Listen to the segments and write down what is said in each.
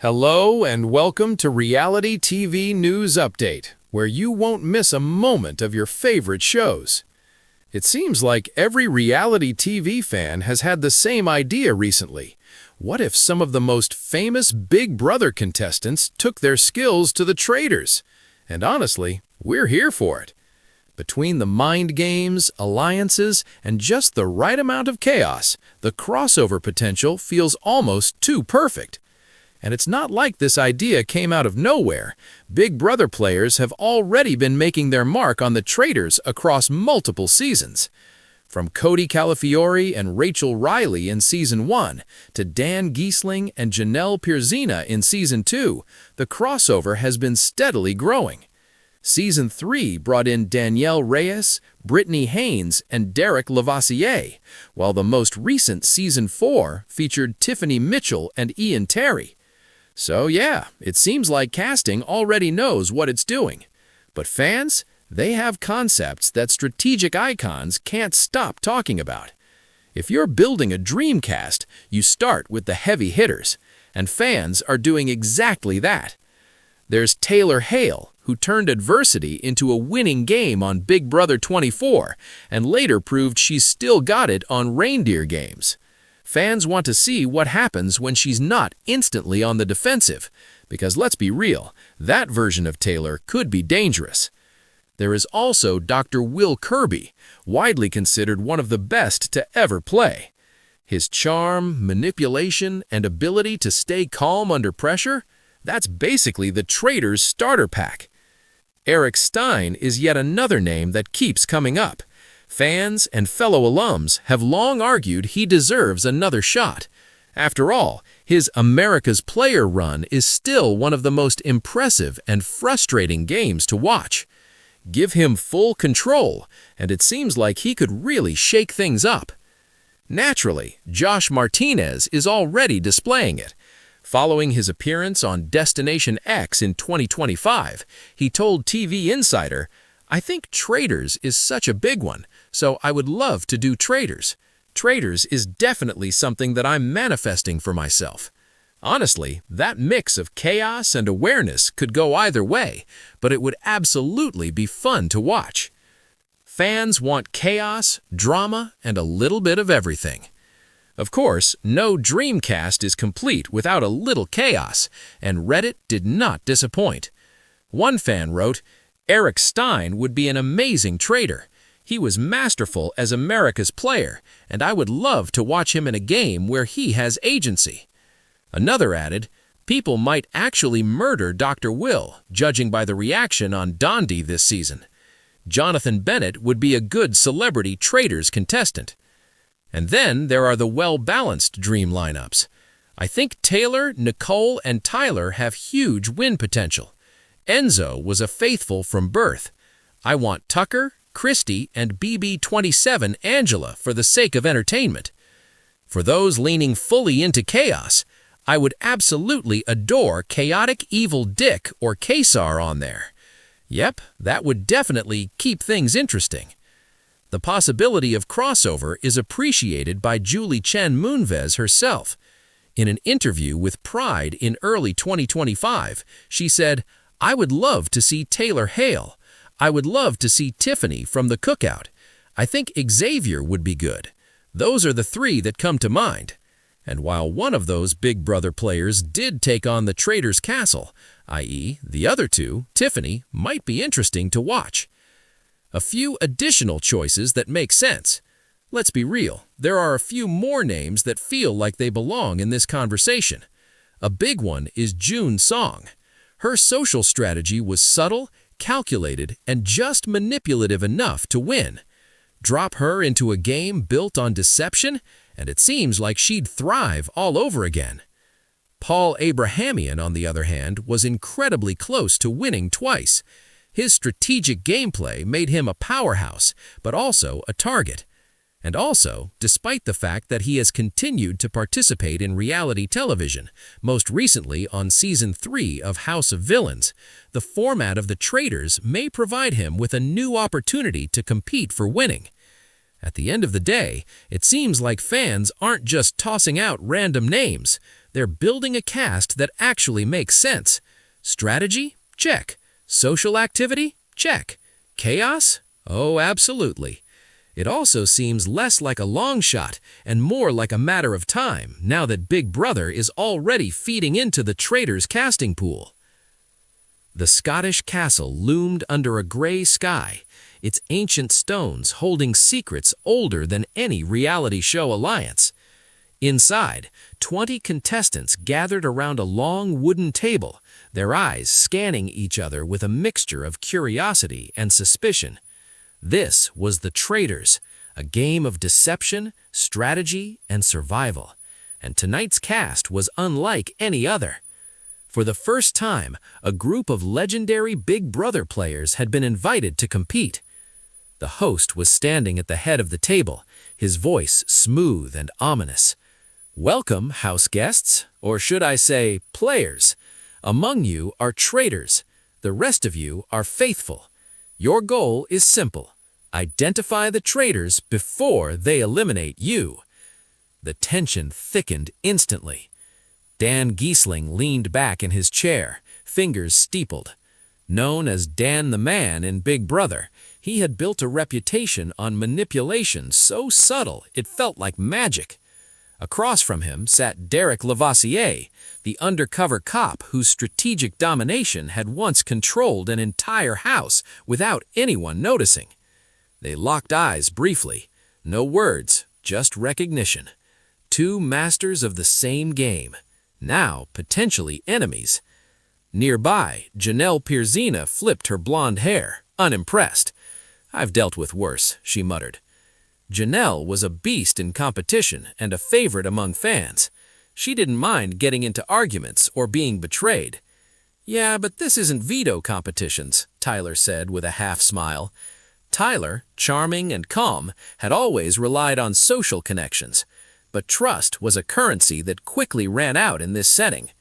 Hello and welcome to Reality TV News Update, where you won't miss a moment of your favorite shows. It seems like every reality TV fan has had the same idea recently. What if some of the most famous Big Brother contestants took their skills to the Traitors? And honestly, we're here for it. Between the mind games, alliances, and just the right amount of chaos, the crossover potential feels almost too perfect. And it's not like this idea came out of nowhere. Big Brother players have already been making their mark on the Traitors across multiple seasons. From Cody Calafiore and Rachel Riley in Season 1 to Dan Giesling and Janelle Pierzina in Season 2, the crossover has been steadily growing. Season 3 brought in Danielle Reyes, Brittany Haynes, and Derek Lavoisier, while the most recent Season 4 featured Tiffany Mitchell and Ian Terry. So yeah, it seems like casting already knows what it's doing. But fans, they have concepts that strategic icons can't stop talking about. If you're building a dream cast, you start with the heavy hitters, and fans are doing exactly that. There's Taylor Hale, who turned adversity into a winning game on Big Brother 24, and later proved she's still got it on Reindeer Games. Fans want to see what happens when she's not instantly on the defensive, because let's be real, that version of Taylor could be dangerous. There is also Dr. Will Kirby, widely considered one of the best to ever play. His charm, manipulation, and ability to stay calm under pressure, that's basically the Traitors' starter pack. Eric Stein is yet another name that keeps coming up. Fans and fellow alums have long argued he deserves another shot. After all, his America's Player run is still one of the most impressive and frustrating games to watch. Give him full control, and it seems like he could really shake things up. Naturally, Josh Martinez is already displaying it. Following his appearance on Destination X in 2025, he told TV Insider, "I think Traitors is such a big one, so I would love to do Traitors. Traitors is definitely something that I'm manifesting for myself." Honestly, that mix of chaos and awareness could go either way, but it would absolutely be fun to watch. Fans want chaos, drama, and a little bit of everything. Of course, no dream cast is complete without a little chaos, and Reddit did not disappoint. One fan wrote, "Eric Stein would be an amazing traitor. He was masterful as America's Player, and I would love to watch him in a game where he has agency." Another added, "People might actually murder Dr. Will, judging by the reaction on Dondi this season. Jonathan Bennett would be a good celebrity Traitors contestant." And then there are the well-balanced dream lineups. I think Taylor, Nicole, and Tyler have huge win potential. Enzo was a faithful from birth. I want Tucker, Christy, and BB27 Angela for the sake of entertainment. For those leaning fully into chaos, I would absolutely adore Chaotic Evil Dick or Kesar on there. Yep, that would definitely keep things interesting. The possibility of crossover is appreciated by Julie Chen Moonves herself. In an interview with Pride in early 2025, she said, "I would love to see Taylor Hale. I would love to see Tiffany from The Cookout. I think Xavier would be good. Those are the three that come to mind." And while one of those Big Brother players did take on the Traitors' castle, i.e., the other two, Tiffany, might be interesting to watch. A few additional choices that make sense. Let's be real, there are a few more names that feel like they belong in this conversation. A big one is June Song. Her social strategy was subtle, calculated, and just manipulative enough to win. Drop her into a game built on deception, and it seems like she'd thrive all over again. Paul Abrahamian, on the other hand, was incredibly close to winning twice. His strategic gameplay made him a powerhouse, but also a target. And also, despite the fact that he has continued to participate in reality television, most recently on Season 3 of House of Villains, the format of the Traitors may provide him with a new opportunity to compete for winning. At the end of the day, it seems like fans aren't just tossing out random names. They're building a cast that actually makes sense. Strategy? Check. Social activity? Check. Chaos? Oh, absolutely. It also seems less like a long shot and more like a matter of time now that Big Brother is already feeding into the Traitors casting pool. The Scottish castle loomed under a gray sky, its ancient stones holding secrets older than any reality show alliance. Inside, 20 contestants gathered around a long wooden table, their eyes scanning each other with a mixture of curiosity and suspicion. This was the Traitors, a game of deception, strategy, and survival. And tonight's cast was unlike any other. For the first time, a group of legendary Big Brother players had been invited to compete. The host was standing at the head of the table, his voice smooth and ominous. "Welcome, Houseguests, or should I say, players. Among you are traitors. The rest of you are faithful. Your goal is simple. Identify the traitors before they eliminate you." The tension thickened instantly. Dan Giesling leaned back in his chair, fingers steepled. Known as Dan the Man in Big Brother, he had built a reputation on manipulation so subtle it felt like magic. Across from him sat Derek Lavoisier, the undercover cop whose strategic domination had once controlled an entire house without anyone noticing. They locked eyes briefly. No words, just recognition. Two masters of the same game, now potentially enemies. Nearby, Janelle Pierzina flipped her blonde hair, unimpressed. "I've dealt with worse," she muttered. Janelle was a beast in competition and a favorite among fans. She didn't mind getting into arguments or being betrayed. "Yeah, but this isn't veto competitions," Tyler said with a half smile. Tyler, charming and calm, had always relied on social connections, but trust was a currency that quickly ran out in this setting.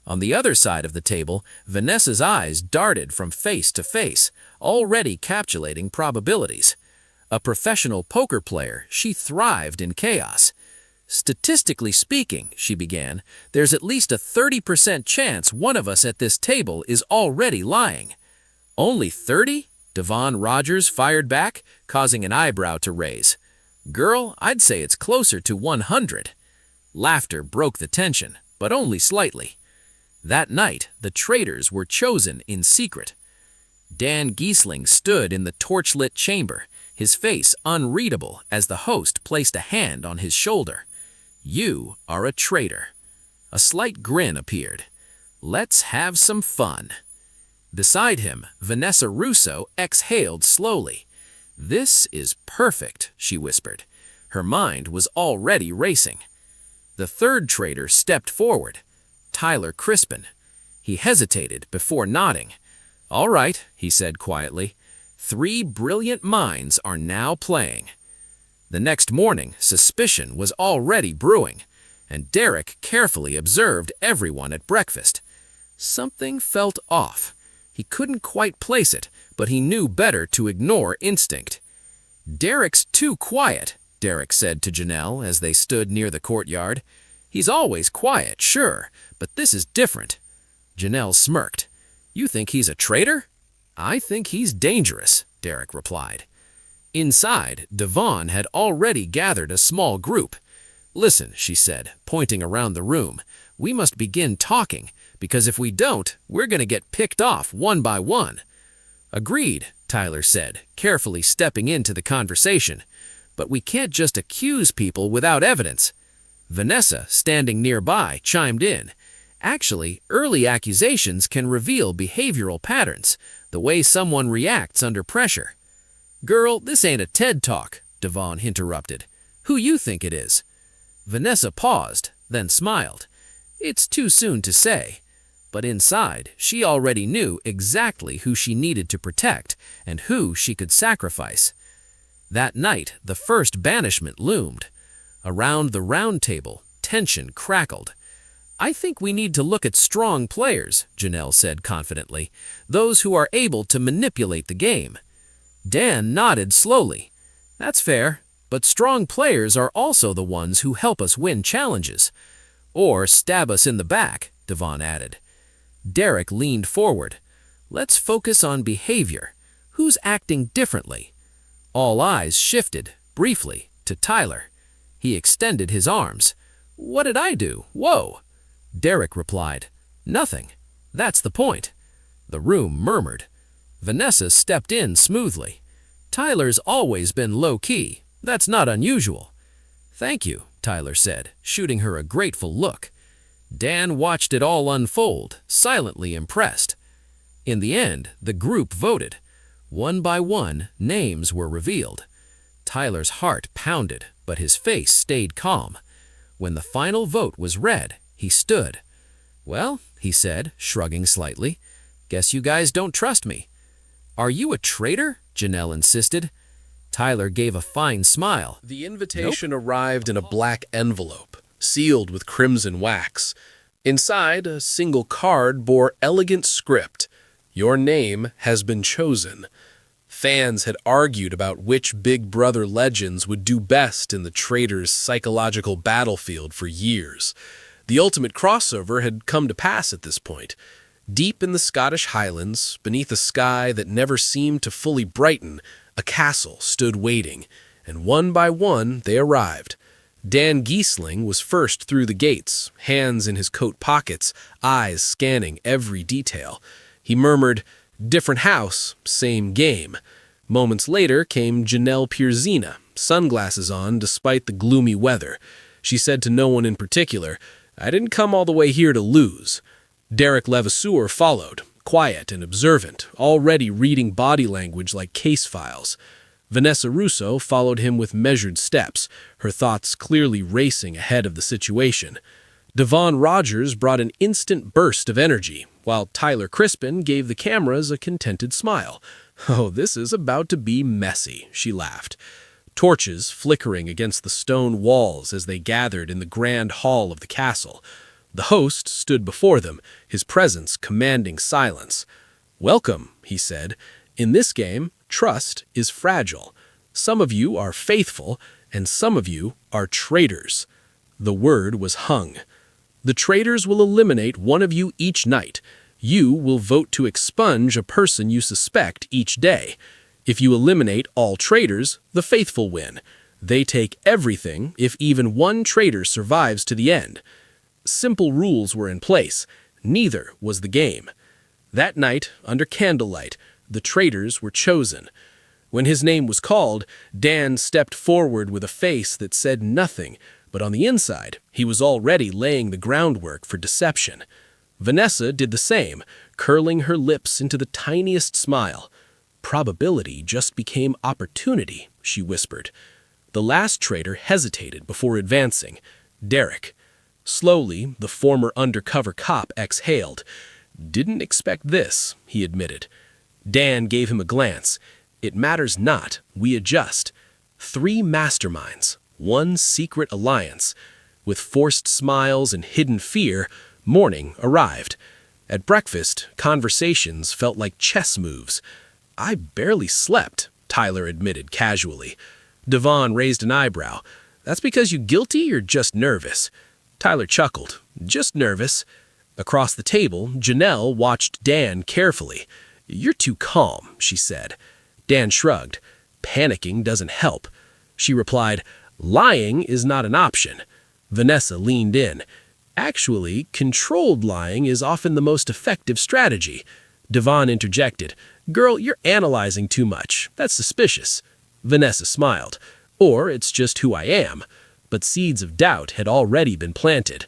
On the other side of the table, Vanessa's eyes darted from face to face, already calculating probabilities. A professional poker player, she thrived in chaos. "Statistically speaking," she began, "there's at least a 30% chance one of us at this table is already lying." "Only 30?" Devon Rogers fired back, causing an eyebrow to raise. "Girl, I'd say it's closer to 100. Laughter broke the tension, but only slightly. That night, the traitors were chosen in secret. Dan Giesling stood in the torchlit chamber, his face unreadable as the host placed a hand on his shoulder. "You are a traitor." A slight grin appeared. "Let's have some fun." Beside him, Vanessa Russo exhaled slowly. "This is perfect," she whispered. Her mind was already racing. The third traitor stepped forward, Tyler Crispin. He hesitated before nodding. "All right," he said quietly. "Three brilliant minds are now playing." The next morning, suspicion was already brewing, and Derek carefully observed everyone at breakfast. Something felt off. He couldn't quite place it, but he knew better to ignore instinct. "Derek's too quiet," Derek said to Janelle as they stood near the courtyard. "He's always quiet, sure, but this is different." Janelle smirked. "You think he's a traitor?" "I think he's dangerous," Derek replied. Inside, Devon had already gathered a small group. "Listen," she said, pointing around the room, "we must begin talking, because if we don't, we're going to get picked off one by one." "Agreed," Tyler said, carefully stepping into the conversation. "But we can't just accuse people without evidence." Vanessa, standing nearby, chimed in. "Actually, early accusations can reveal behavioral patterns, the way someone reacts under pressure." "Girl, this ain't a TED Talk," Devon interrupted. "Who you think it is?" Vanessa paused, then smiled. It's too soon to say. But inside, she already knew exactly who she needed to protect and who she could sacrifice. That night, the first banishment loomed. Around the round table, tension crackled. "I think we need to look at strong players," Janelle said confidently, "those who are able to manipulate the game." Dan nodded slowly. "That's fair, but strong players are also the ones who help us win challenges. Or stab us in the back, Devon added. Derek leaned forward. Let's focus on behavior. Who's acting differently? All eyes shifted, briefly, to Tyler. He extended his arms. What did I do? Whoa! Derek replied, Nothing. That's the point. The room murmured. Vanessa stepped in smoothly. Tyler's always been low-key. That's not unusual. Thank you, Tyler said, shooting her a grateful look. Dan watched it all unfold, silently impressed. In the end, the group voted. One by one, names were revealed. Tyler's heart pounded, but his face stayed calm. When the final vote was read, he stood. Well, he said, shrugging slightly, guess you guys don't trust me. Are you a traitor? Janelle insisted. Tyler gave a fine smile. The invitation arrived in a black envelope, sealed with crimson wax. Inside, a single card bore elegant script. Your name has been chosen. Fans had argued about which Big Brother legends would do best in the Traitors' psychological battlefield for years. The ultimate crossover had come to pass at this point. Deep in the Scottish Highlands, beneath a sky that never seemed to fully brighten, a castle stood waiting, and one by one they arrived. Dan Giesling was first through the gates, hands in his coat pockets, eyes scanning every detail. He murmured, "Different house, same game." Moments later came Janelle Pierzina, sunglasses on despite the gloomy weather. She said to no one in particular, "I didn't come all the way here to lose." Derek Levasseur followed, quiet and observant, already reading body language like case files. Vanessa Russo followed him with measured steps, her thoughts clearly racing ahead of the situation. Devon Rogers brought an instant burst of energy, while Tyler Crispin gave the cameras a contented smile. "Oh, this is about to be messy," she laughed. Torches flickering against the stone walls as they gathered in the grand hall of the castle. The host stood before them, his presence commanding silence. "Welcome," he said. "In this game, trust is fragile. Some of you are faithful, and some of you are traitors." The word was hung. The traitors will eliminate one of you each night. You will vote to expunge a person you suspect each day. If you eliminate all traitors, the faithful win. They take everything if even one traitor survives to the end. Simple rules were in place. Neither was the game. That night, under candlelight, the traitors were chosen. When his name was called, Dan stepped forward with a face that said nothing, but on the inside, he was already laying the groundwork for deception. Vanessa did the same, curling her lips into the tiniest smile. "Probability just became opportunity," she whispered. The last traitor hesitated before advancing. Derek. Slowly, the former undercover cop exhaled. "Didn't expect this," he admitted. Dan gave him a glance. "It matters not. We adjust. 3 masterminds, 1 secret alliance." With forced smiles and hidden fear, morning arrived. At breakfast, conversations felt like chess moves. "I barely slept," Tyler admitted casually. Devon raised an eyebrow. "That's because you guilty or just nervous?" Tyler chuckled. "Just nervous." Across the table, Janelle watched Dan carefully. "You're too calm," she said. Dan shrugged. "Panicking doesn't help." She replied, "Lying is not an option." Vanessa leaned in. "Actually, controlled lying is often the most effective strategy." Devon interjected, "Girl, you're analyzing too much. That's suspicious." Vanessa smiled. "Or it's just who I am." But seeds of doubt had already been planted.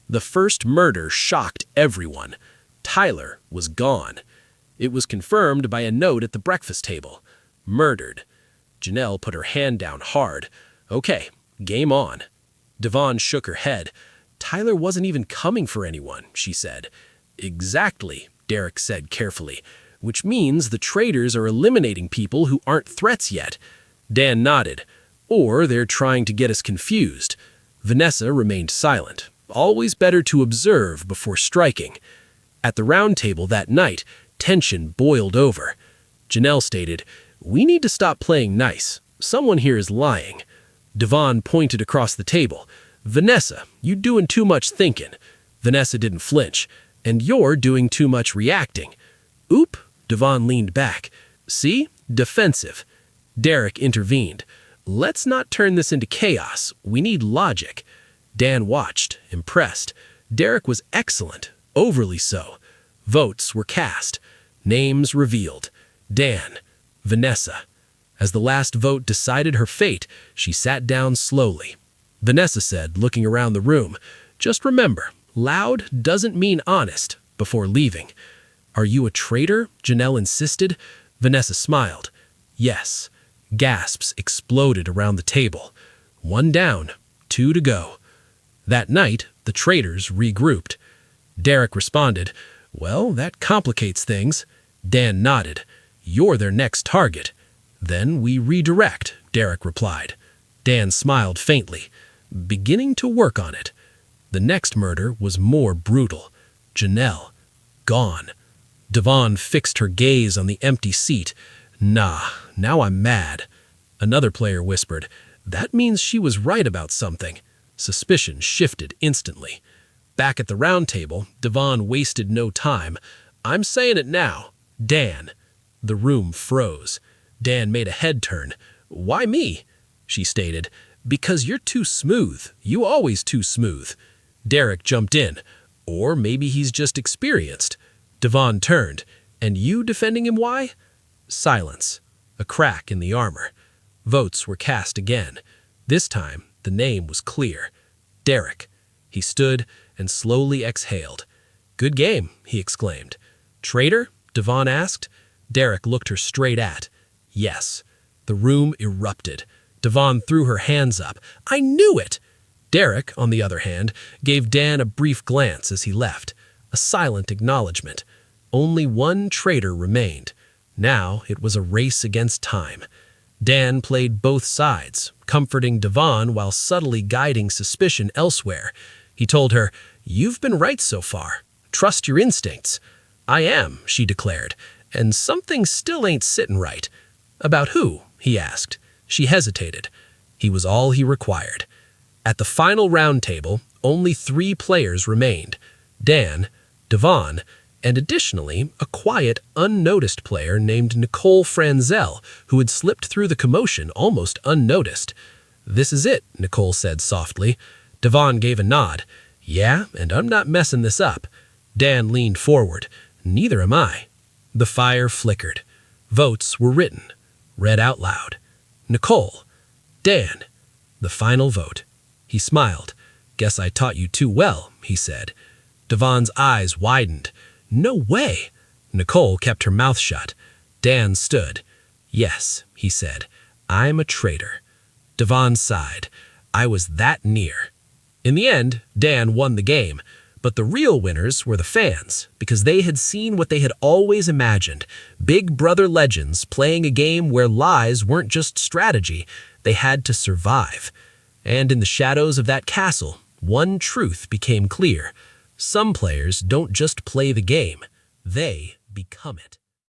The first murder shocked everyone. Tyler was gone. It was confirmed by a note at the breakfast table. Murdered. Janelle put her hand down hard. "Okay, game on." Devon shook her head. "Tyler wasn't even coming for anyone," she said. "Exactly," Derek said carefully, "which means the traitors are eliminating people who aren't threats yet." Dan nodded. "Or they're trying to get us confused." Vanessa remained silent. Always better to observe before striking. At the round table that night, tension boiled over. Janelle stated, "We need to stop playing nice. Someone here is lying." Devon pointed across the table. Vanessa, you doing too much thinking. Vanessa didn't flinch. And you're doing too much reacting. Oop, Devon leaned back. See? Defensive. Derek intervened. Let's not turn this into chaos. We need logic. Dan watched, impressed. Derek was excellent, overly so. Votes were cast. Names revealed. Dan. Vanessa. As the last vote decided her fate, she sat down slowly. Vanessa said, looking around the room, "Just remember, loud doesn't mean honest," before leaving. "Are you a traitor?" Janelle insisted. Vanessa smiled. "Yes." Gasps exploded around the table. 1 down, 2 to go. That night, the traitors regrouped. Derek responded, "Well, that complicates things." Dan nodded. "You're their next target." "Then we redirect," Derek replied. Dan smiled faintly, beginning to work on it. The next murder was more brutal. Janelle, gone. Devon fixed her gaze on the empty seat. "Nah, now I'm mad." Another player whispered, "That means she was right about something." Suspicion shifted instantly. Back at the round table, Devon wasted no time. "I'm saying it now. Dan." The room froze. Dan made a head turn. "Why me?" she stated. "Because you're too smooth. You always too smooth." Derek jumped in. "Or maybe he's just experienced." Devon turned. "And you defending him why?" Silence. A crack in the armor. Votes were cast again. This time, the name was clear. Derek. He stood and slowly exhaled. "Good game," he exclaimed. "Traitor?" Devon asked. Derek looked her straight at. "Yes." The room erupted. Devon threw her hands up. "I knew it!" Derek, on the other hand, gave Dan a brief glance as he left. A silent acknowledgement. Only one traitor remained. Now it was a race against time. Dan played both sides, comforting Devon while subtly guiding suspicion elsewhere. He told her, "You've been right so far. Trust your instincts." "I am," she declared, "and something still ain't sitting right." "About who?" he asked. She hesitated. He was all he required. At the final round table, only 3 players remained. Dan, Devon, and additionally, a quiet, unnoticed player named Nicole Franzel, who had slipped through the commotion almost unnoticed. "This is it," Nicole said softly. Devon gave a nod. "Yeah, and I'm not messing this up." Dan leaned forward. "Neither am I." The fire flickered. Votes were written, read out loud. Nicole. Dan. The final vote. He smiled. "Guess I taught you too well," he said. Devon's eyes widened. "No way!" Nicole kept her mouth shut. Dan stood. "Yes," he said. "I'm a traitor." Devon sighed. "I was that near." In the end, Dan won the game. But the real winners were the fans, because they had seen what they had always imagined. Big Brother legends playing a game where lies weren't just strategy, they had to survive. And in the shadows of that castle, one truth became clear. Some players don't just play the game, they become it.